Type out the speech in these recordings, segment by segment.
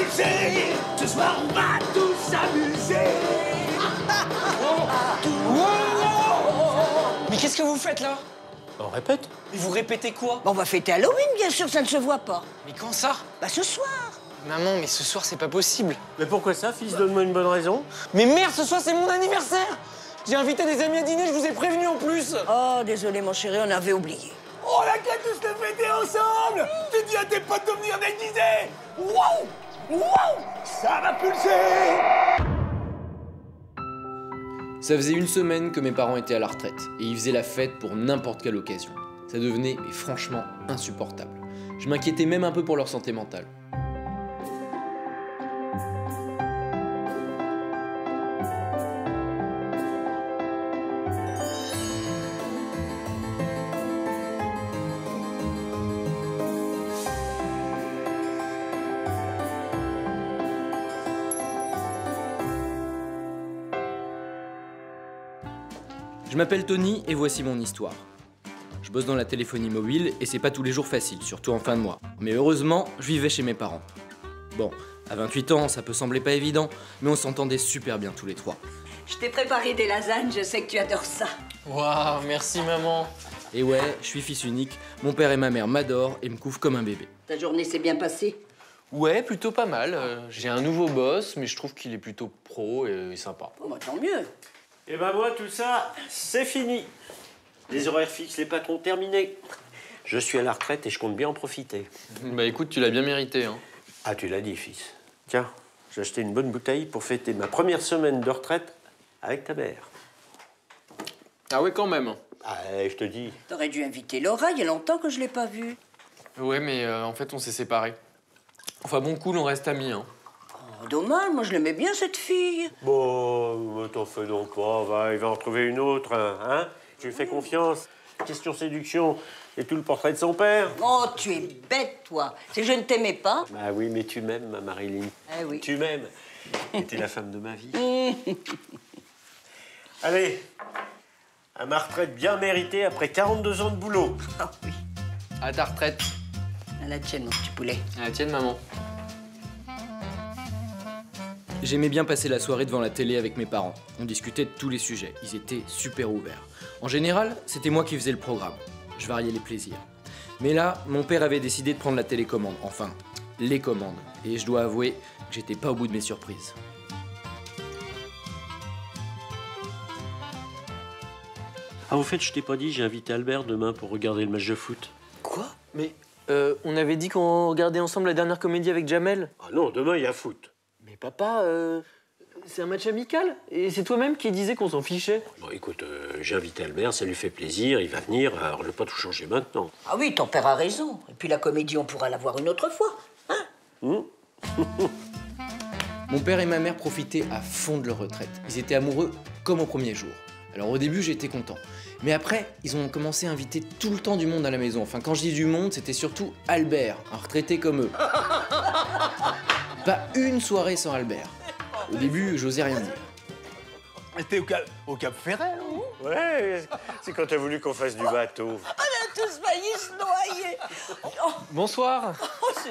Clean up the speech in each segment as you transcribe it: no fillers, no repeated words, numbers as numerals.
pulser. Ce soir, on va tous s'amuser. Mais qu'est-ce que vous faites là? On répète. Mais vous répétez quoi? On va fêter Halloween, bien sûr, ça ne se voit pas. Mais quand ça? Bah ce soir. Maman, mais ce soir c'est pas possible. Mais pourquoi ça, fils? Donne-moi une bonne raison. Mais merde, ce soir c'est mon anniversaire! J'ai invité des amis à dîner, je vous ai prévenu en plus! Oh, désolé mon chéri, on avait oublié. On a qu'à tous le fêter ensemble. Tu dis à tes potes de venir déguisés. Waouh! Waouh! Ça va pulser. Ça faisait une semaine que mes parents étaient à la retraite et ils faisaient la fête pour n'importe quelle occasion. Ça devenait, mais franchement, insupportable. Je m'inquiétais même un peu pour leur santé mentale. Je m'appelle Tony et voici mon histoire. Je bosse dans la téléphonie mobile et c'est pas tous les jours facile, surtout en fin de mois. Mais heureusement, je vivais chez mes parents. Bon, à 28 ans, ça peut sembler pas évident, mais on s'entendait super bien tous les trois. Je t'ai préparé des lasagnes, je sais que tu adores ça. Waouh, merci maman. Et ouais, je suis fils unique, mon père et ma mère m'adorent et me couvrent comme un bébé. Ta journée s'est bien passée? Ouais, plutôt pas mal. J'ai un nouveau boss, mais je trouve qu'il est plutôt pro et sympa. Oh, bah tant mieux. Et ben moi, tout ça, c'est fini. Les horaires fixes, les patrons terminés. Je suis à la retraite et je compte bien en profiter. Bah écoute, tu l'as bien mérité, hein. Ah, tu l'as dit, fils. Tiens, j'ai acheté une bonne bouteille pour fêter ma première semaine de retraite avec ta mère. Ah ouais, quand même. Ah, je te dis. T'aurais dû inviter Laura, il y a longtemps que je l'ai pas vue. Ouais, mais en fait, on s'est séparés. Enfin bon, cool, on reste amis, hein. Oh, dommage, moi je l'aimais bien cette fille. Bon, t'en fais donc pas, il va en trouver une autre, hein? Tu lui fais confiance. Question séduction, et tout le portrait de son père. Oh, tu es bête, toi. C'est que je ne t'aimais pas. Bah oui, mais tu m'aimes, ma Marilyn. Eh oui. Tu m'aimes. Et t'es la femme de ma vie. Allez, à ma retraite bien méritée après 42 ans de boulot. Oh oui. À ta retraite. À la tienne, mon petit poulet. À la tienne, maman. J'aimais bien passer la soirée devant la télé avec mes parents. On discutait de tous les sujets, ils étaient super ouverts. En général, c'était moi qui faisais le programme. Je variais les plaisirs. Mais là, mon père avait décidé de prendre la télécommande, enfin, les commandes. Et je dois avouer que j'étais pas au bout de mes surprises. Ah, au fait, je t'ai pas dit, j'ai invité Albert demain pour regarder le match de foot. Quoi? Mais on avait dit qu'on regardait ensemble la dernière comédie avec Jamel. Ah non, demain, il y a foot. Mais papa, c'est un match amical. Et c'est toi-même qui disais qu'on s'en fichait. Bon, écoute, j'ai invité Albert, ça lui fait plaisir, il va venir, alors je vais pas tout changer maintenant. Ah oui, ton père a raison. Et puis la comédie, on pourra la voir une autre fois. Hein? Mon père et ma mère profitaient à fond de leur retraite. Ils étaient amoureux comme au premier jour. Alors au début, j'étais content. Mais après, ils ont commencé à inviter tout le temps du monde à la maison. Enfin, quand je dis du monde, c'était surtout Albert, un retraité comme eux. Pas une soirée sans Albert. Au début, j'osais rien dire. T'es au Cap Ferret, non? Ouais, c'est quand t'as voulu qu'on fasse du bateau. On a tous failli se noyer. Oh, Bonsoir.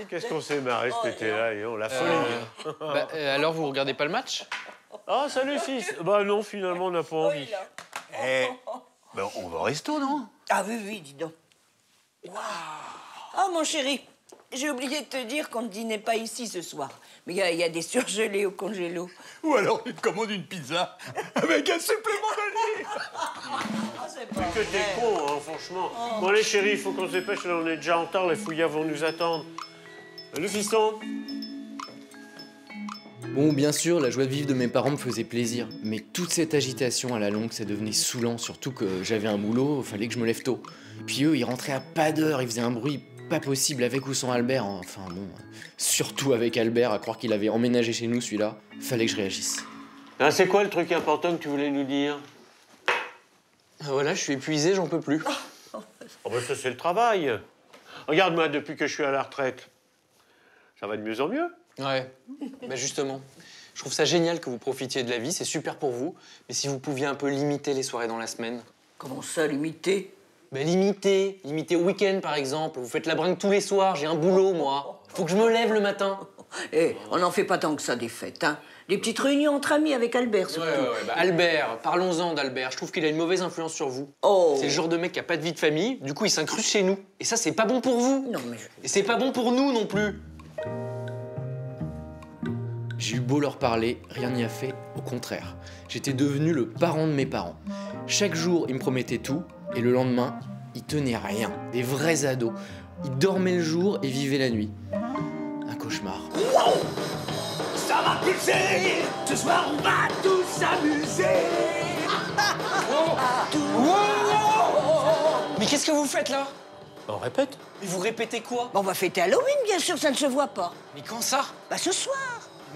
Qu'est-ce qu'on s'est marré cet été-là, et on la folie. Alors, vous regardez pas le match? Ah, salut, fils. Bah non, finalement, on n'a pas envie. oui, là. Eh, ben, on va au resto, non? Ah oui, oui, dis donc. Waouh. Ah, mon chéri, j'ai oublié de te dire qu'on ne dînait pas ici ce soir. Mais il y a des surgelés au congélo. Ou alors, tu te commandes une pizza avec un supplément d'olive. Ah, c'est pas Que t'es con, hein, franchement. Bon, allez, chérie, il faut qu'on se dépêche, là, on est déjà en retard, les fouillards vont nous attendre. Le fiston. Bon, bien sûr, la joie de vivre de mes parents me faisait plaisir. Mais toute cette agitation à la longue, ça devenait saoulant. Surtout que j'avais un boulot, fallait que je me lève tôt. Puis eux, ils rentraient à pas d'heure, ils faisaient un bruit pas possible avec ou sans Albert. Enfin bon, surtout avec Albert, à croire qu'il avait emménagé chez nous celui-là. Fallait que je réagisse. Ah, c'est quoi le truc important que tu voulais nous dire? Voilà, je suis épuisé, j'en peux plus. Oh, bah ça, c'est le travail. Regarde-moi, depuis que je suis à la retraite, ça va de mieux en mieux. Ouais, bah justement. Je trouve ça génial que vous profitiez de la vie, c'est super pour vous. Mais si vous pouviez un peu limiter les soirées dans la semaine. Comment ça, limiter? Bah limiter au week-end par exemple. Vous faites la bringue tous les soirs, j'ai un boulot moi. Faut que je me lève le matin. Eh, on n'en fait pas tant que ça des fêtes, hein. Des petites réunions entre amis avec Albert, surtout. Bah, Albert, parlons-en d'Albert. Je trouve qu'il a une mauvaise influence sur vous. Oh. C'est le genre de mec qui a pas de vie de famille, du coup il s'incruste chez nous. Et ça, c'est pas bon pour vous. Non, mais... Et c'est pas bon pour nous non plus. J'ai eu beau leur parler, rien n'y a fait, au contraire. J'étais devenu le parent de mes parents. Chaque jour, ils me promettaient tout, et le lendemain, ils tenaient rien. Des vrais ados. Ils dormaient le jour et vivaient la nuit. Un cauchemar. Wow! Ça va pulser! Ce soir, on va tous s'amuser! Mais qu'est-ce que vous faites là? On répète. Mais vous répétez quoi? On va fêter Halloween, bien sûr, ça ne se voit pas. Mais quand ça? Bah, ce soir.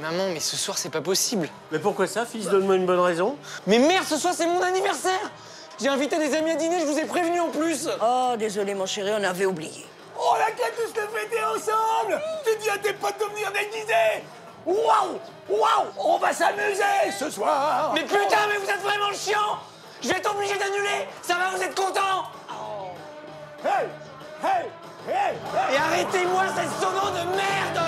Maman, mais ce soir c'est pas possible. Mais pourquoi ça, fils? Donne-moi une bonne raison. Mais merde, ce soir c'est mon anniversaire! J'ai invité des amis à dîner, je vous ai prévenu en plus! Oh, désolé, mon chéri, on avait oublié. On a qu'à tous le fêter ensemble! Tu dis à tes potes de venir déguisés! Waouh! Waouh! On va s'amuser ce soir! Mais putain, mais vous êtes vraiment chiant! Je vais être obligé d'annuler! Ça va, vous êtes contents? Hey! Hey! Hey! Hey! Et arrêtez-moi cette sono de merde!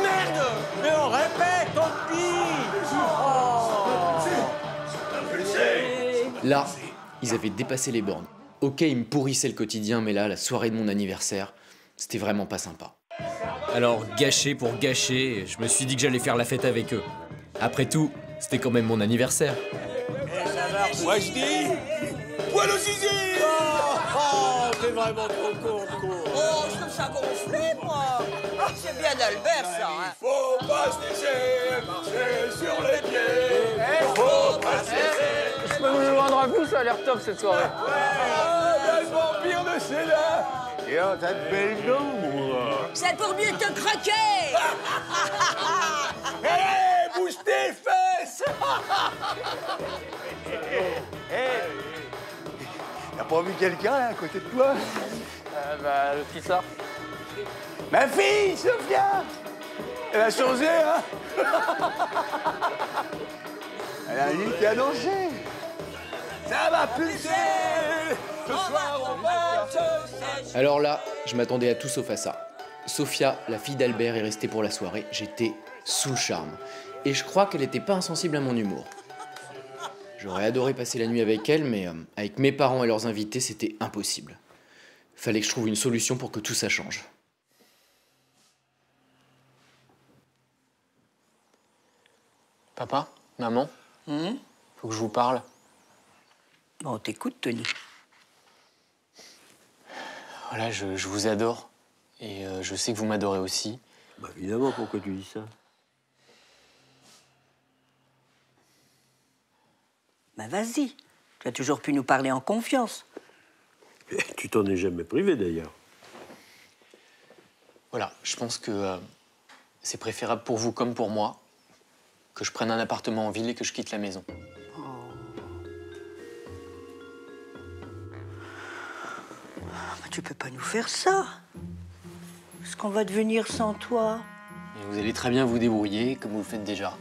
Merde! Mais on répète, tant pis. Là, ils avaient dépassé les bornes. Ok, ils me pourrissaient le quotidien, mais là, la soirée de mon anniversaire, c'était vraiment pas sympa. Alors, gâcher pour gâcher, je me suis dit que j'allais faire la fête avec eux. Après tout, c'était quand même mon anniversaire. Moi je dis... Poil au zizi! Oh, t'es vraiment trop con. Oh, je trouve ça gonflé, moi. C'est bien d'Albert, ça, hein. Faut pas se laisser marcher sur les pieds! Faut pas se laisser... Je peux vous joindre un coup, ça a l'air top cette soirée. Ah, le vampire de Sheila! Et oh, t'as de belles dents, C'est pour mieux te croquer. Hé, bouge tes fesses! T'as pas vu quelqu'un là, à côté de toi? Bah, le petit ça. Ma fille, Sophia! Elle a changé, hein? Elle a dit qu'à danger! Ça va pulser! Ce soir, on va se... Alors là, je m'attendais à tout sauf à ça. Sophia, la fille d'Albert, est restée pour la soirée. J'étais sous le charme. Et je crois qu'elle était pas insensible à mon humour. J'aurais adoré passer la nuit avec elle, mais avec mes parents et leurs invités, c'était impossible. Fallait que je trouve une solution pour que tout ça change. Papa, maman, faut que je vous parle. Bon, t'écoutes, Tony. Voilà, je vous adore. Et je sais que vous m'adorez aussi. Bah évidemment, pourquoi tu dis ça? Bah, vas-y. Tu as toujours pu nous parler en confiance. Tu t'en es jamais privé, d'ailleurs. Voilà, je pense que c'est préférable pour vous comme pour moi que je prenne un appartement en ville et que je quitte la maison. Bah, tu peux pas nous faire ça. Qu'est-ce qu'on va devenir sans toi? Et vous allez très bien vous débrouiller, comme vous le faites déjà.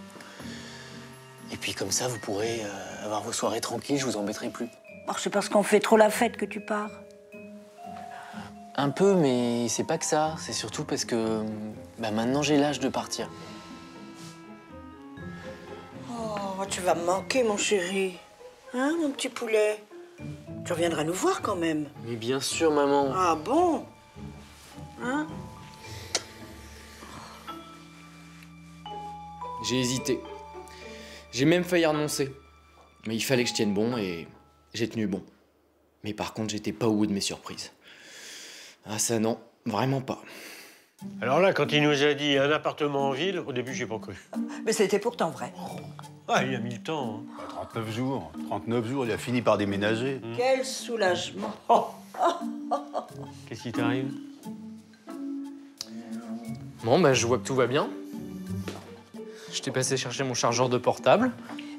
Et puis comme ça, vous pourrez avoir vos soirées tranquilles, je vous embêterai plus. Oh, c'est parce qu'on fait trop la fête que tu pars. Un peu, mais c'est pas que ça. C'est surtout parce que bah, maintenant j'ai l'âge de partir. Oh, tu vas me manquer, mon chéri. Hein, mon petit poulet? Tu reviendras nous voir quand même. Mais bien sûr, maman. Ah bon? Hein? J'ai hésité. J'ai même failli renoncer. Mais il fallait que je tienne bon et j'ai tenu bon. Mais par contre, j'étais pas au bout de mes surprises. Ah ça non, vraiment pas. Alors là, quand il nous a dit un appartement en ville, au début, j'ai pas cru. Mais c'était pourtant vrai. Ah, il a mis le temps. 39 jours. 39 jours, il a fini par déménager. Quel soulagement. Qu'est-ce qui t'arrive? Bon, bah je vois que tout va bien. Je t'ai passé chercher mon chargeur de portable.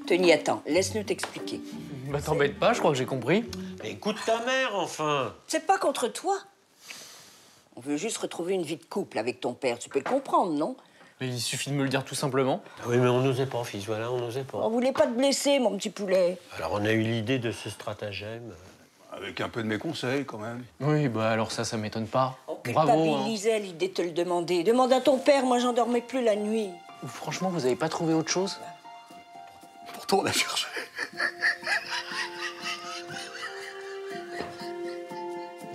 Tony, attends, laisse-nous t'expliquer. Bah t'embête pas, je crois que j'ai compris. Écoute ta mère, enfin. C'est pas contre toi. On veut juste retrouver une vie de couple avec ton père. Tu peux le comprendre, non? Mais il suffit de me le dire tout simplement. Oui, mais on n'osait pas, fils, voilà, on n'osait pas. On voulait pas te blesser, mon petit poulet. Alors, on a eu l'idée de ce stratagème. Avec un peu de mes conseils, quand même. Oui, bah alors ça m'étonne pas. Oh, culpabilisait à l'idée de te le demander. Demande à ton père, moi j'en dormais plus la nuit. Franchement, vous avez pas trouvé autre chose? Pourtant, on a cherché.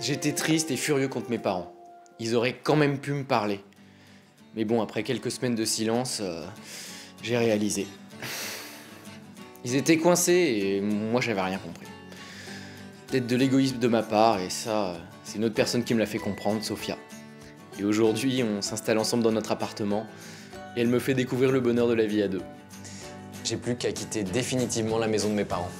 J'étais triste et furieux contre mes parents. Ils auraient quand même pu me parler. Mais bon, après quelques semaines de silence, j'ai réalisé. Ils étaient coincés et moi j'avais rien compris. Peut-être de l'égoïsme de ma part, et ça, c'est une autre personne qui me l'a fait comprendre, Sophia. Et aujourd'hui, on s'installe ensemble dans notre appartement, et elle me fait découvrir le bonheur de la vie à deux. J'ai plus qu'à quitter définitivement la maison de mes parents.